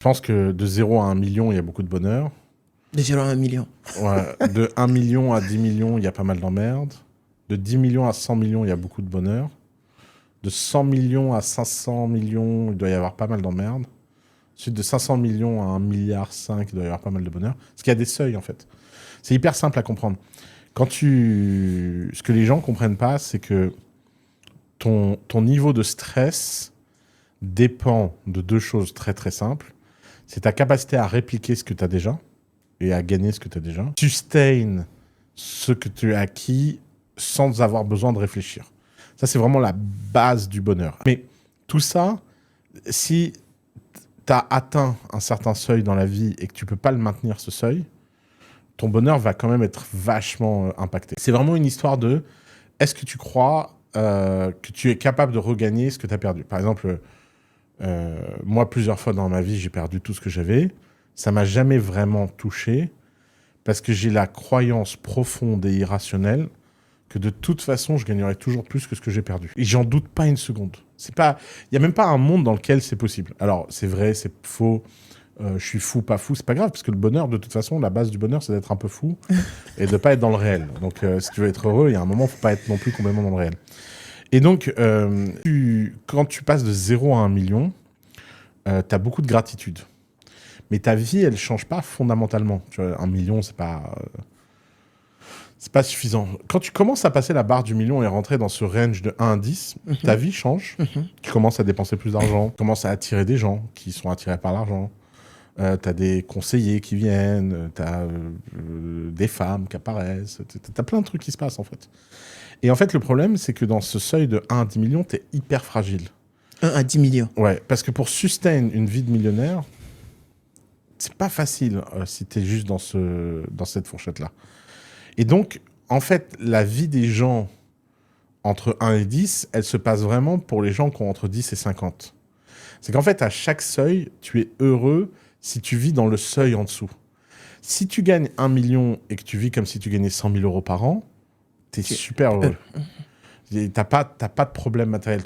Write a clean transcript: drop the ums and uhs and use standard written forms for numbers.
Je pense que de 0 à 1 million, il y a beaucoup de bonheur. De 0 à 1 million. Ouais, de 1 million à 10 millions, il y a pas mal d'emmerdes. De 10 millions à 100 millions, il y a beaucoup de bonheur. De 100 millions à 500 millions, il doit y avoir pas mal d'emmerdes. Ensuite, de 500 millions à 1,5 milliard, il doit y avoir pas mal de bonheur. Parce qu'il y a des seuils, en fait. C'est hyper simple à comprendre. Ce que les gens comprennent pas, c'est que ton niveau de stress dépend de deux choses très très simples. C'est ta capacité à répliquer ce que tu as déjà et à gagner ce que tu as déjà. Sustain ce que tu as acquis sans avoir besoin de réfléchir. Ça, c'est vraiment la base du bonheur. Mais tout ça, si tu as atteint un certain seuil dans la vie et que tu peux pas le maintenir, ce seuil, ton bonheur va quand même être vachement impacté. C'est vraiment une histoire de est-ce que tu crois que tu es capable de regagner ce que tu as perdu. Par exemple, moi, plusieurs fois dans ma vie, j'ai perdu tout ce que j'avais. Ça m'a jamais vraiment touché parce que j'ai la croyance profonde et irrationnelle que de toute façon, je gagnerai toujours plus que ce que j'ai perdu. Et j'en doute pas une seconde. Il n'y a même pas un monde dans lequel c'est possible. Alors, c'est vrai, c'est faux, je suis fou, pas fou, c'est pas grave, parce que le bonheur, de toute façon, la base du bonheur, c'est d'être un peu fou et de pas être dans le réel. Donc, si tu veux être heureux, il y a un moment, faut pas être non plus complètement dans le réel. Et donc, quand tu passes de 0 à 1 million, tu as beaucoup de gratitude. Mais ta vie, elle change pas fondamentalement. Tu vois, 1 million, c'est pas suffisant. Quand tu commences à passer la barre du million et rentrer dans ce range de 1 à 10, ta vie change. Tu commences à dépenser plus d'argent. Tu commences à attirer des gens qui sont attirés par l'argent. Tu as des conseillers qui viennent. Tu as des femmes qui apparaissent. Tu as plein de trucs qui se passent, en fait. Et en fait, le problème, c'est que dans ce seuil de 1 à 10 millions, tu es hyper fragile. 1 à 10 millions. Ouais, parce que pour sustain une vie de millionnaire, c'est pas facile si tu es juste dans cette fourchette-là. Et donc, en fait, la vie des gens entre 1 et 10, elle se passe vraiment pour les gens qui ont entre 10 et 50. C'est qu'en fait, à chaque seuil, tu es heureux si tu vis dans le seuil en dessous. Si tu gagnes 1 million et que tu vis comme si tu gagnais 100 000 euros par an, tu es super heureux. T'as pas de problème matériel.